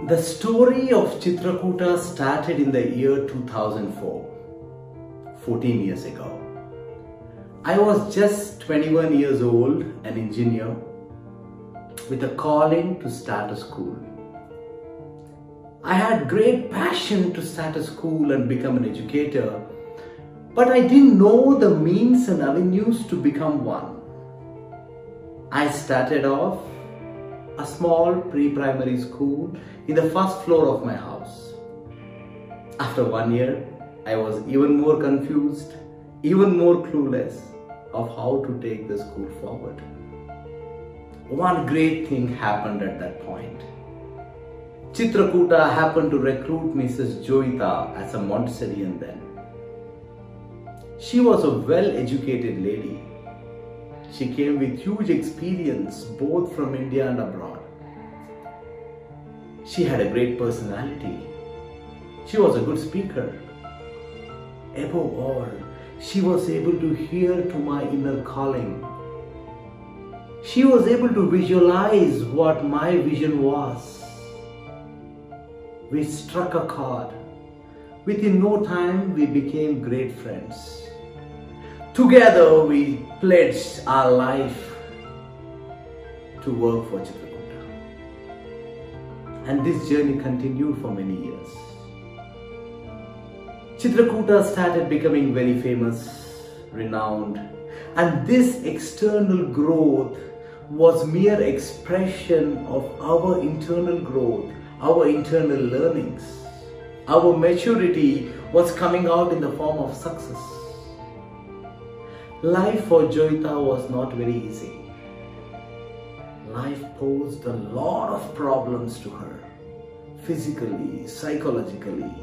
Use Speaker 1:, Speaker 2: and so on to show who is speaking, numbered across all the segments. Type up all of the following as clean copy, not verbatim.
Speaker 1: The story of Chitrakoota started in the year 2004, 14 years ago. I was just 21 years old, an engineer, with a calling to start a school. I had great passion to start a school and become an educator, but I didn't know the means and avenues to become one. I started off a small pre-primary school in the first floor of my house. After 1 year, I was even more confused, even more clueless of how to take the school forward. One great thing happened at that point. Chitrakoota happened to recruit Mrs. Joyita as a Montessorian then. She was a well-educated lady. She came with huge experience both from India and abroad. She had a great personality. She was a good speaker. Above all, she was able to hear to my inner calling. She was able to visualize what my vision was. We struck a chord. Within no time, we became great friends. Together, we pledged our life to work for Chitrakoota. And this journey continued for many years. Chitrakoota started becoming very famous, renowned, and this external growth was mere expression of our internal growth, our internal learnings. Our maturity was coming out in the form of success. Life for Joyita was not very easy. Life posed a lot of problems to her, physically, psychologically,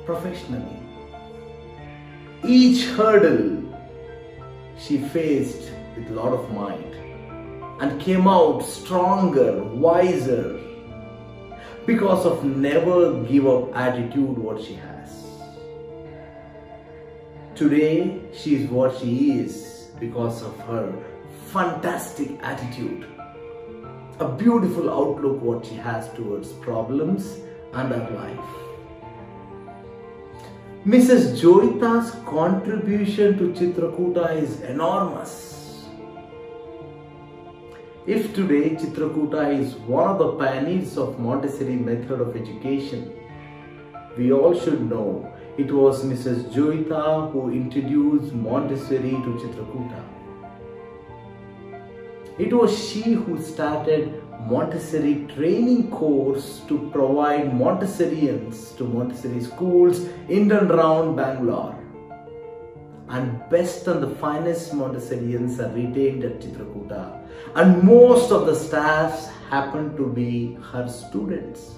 Speaker 1: professionally. Each hurdle she faced with a lot of might and came out stronger, wiser, because of never give up attitude what she has. Today, she is what she is because of her fantastic attitude, a beautiful outlook what she has towards problems and her life. Mrs. Joyita's contribution to Chitrakoota is enormous. If today Chitrakoota is one of the pioneers of Montessori method of education, we all should know it was Mrs. Joyita who introduced Montessori to Chitrakoota. It was she who started Montessori training course to provide Montessorians to Montessori schools in and around Bangalore. And best and the finest Montessorians are retained at Chitrakoota, and most of the staffs happen to be her students.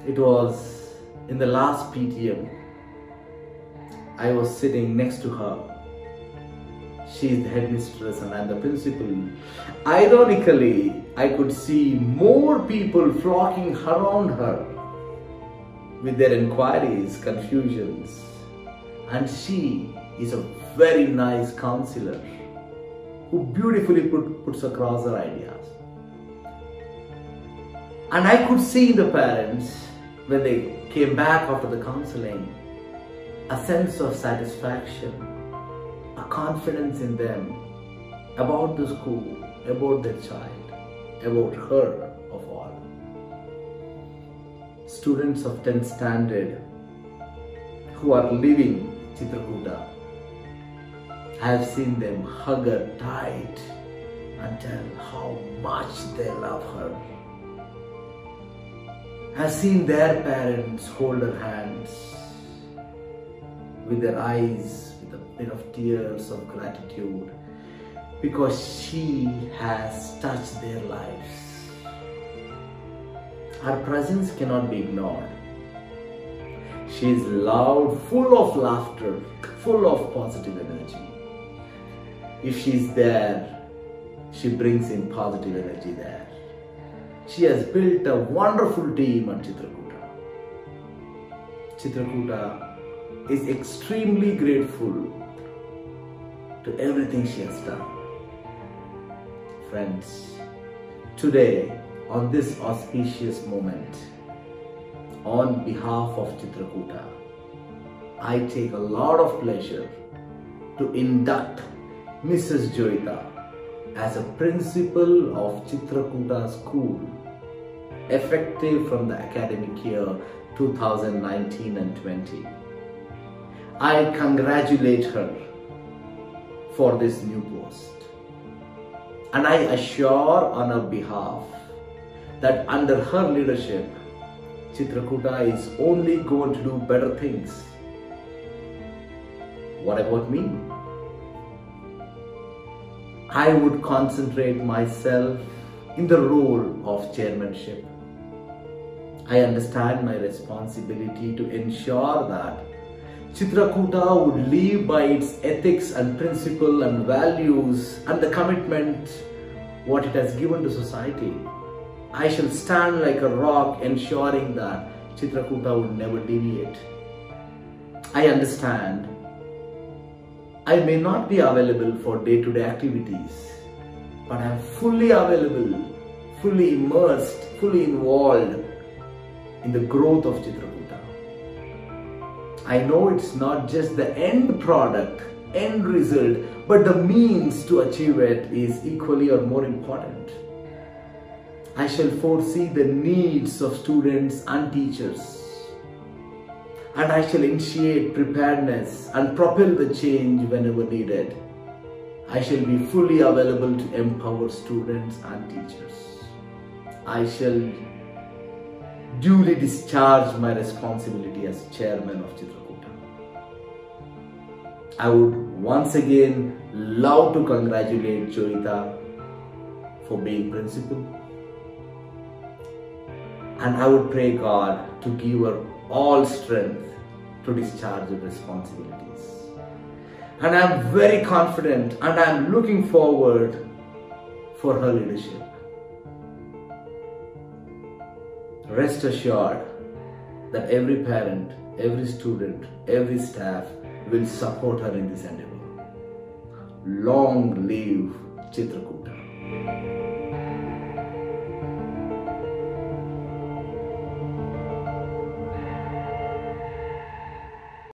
Speaker 1: It was in the last PTM, I was sitting next to her. She is the head mistress and I am the principal. Ironically, I could see more people flocking around her with their inquiries, confusions. And she is a very nice counselor who beautifully puts across her ideas. And I could see the parents, when they came back after the counseling, a sense of satisfaction, a confidence in them about the school, about their child, about her of all. Students of 10th standard who are leaving Chitrakoota, I have seen them hug her tight and tell how much they love her. I have seen their parents hold her hands with their eyes, with a bit of tears of gratitude, because she has touched their lives. Her presence cannot be ignored. She is loud, full of laughter, full of positive energy. If she is there, she brings in positive energy there. She has built a wonderful team at Chitrakoota. Chitrakoota is extremely grateful to everything she has done. Friends, today on this auspicious moment, on behalf of Chitrakoota, I take a lot of pleasure to induct Mrs. Joyita as a principal of Chitrakoota School, effective from the academic year 2019 and 20. I congratulate her for this new post, and I assure on her behalf that under her leadership, Chitrakoota is only going to do better things. What about me? I would concentrate myself in the role of chairmanship. I understand my responsibility to ensure that Chitrakoota would live by its ethics and principle and values and the commitment what it has given to society. I shall stand like a rock ensuring that Chitrakoota would never deviate. I understand I may not be available for day-to-day activities, but I am fully available, fully immersed, fully involved in the growth of Chitrakoota. I know it's not just the end product, end result, but the means to achieve it is equally or more important. I shall foresee the needs of students and teachers, and I shall initiate preparedness and propel the change whenever needed. I shall be fully available to empower students and teachers. I shall duly discharge my responsibility as chairman of Chitrakoota. I would once again love to congratulate Joyita for being principal, and I would pray God to give her all strength to discharge the responsibilities. And I am very confident and I am looking forward for her leadership. Rest assured that every parent, every student, every staff will support her in this endeavor. Long live Chitrakoota.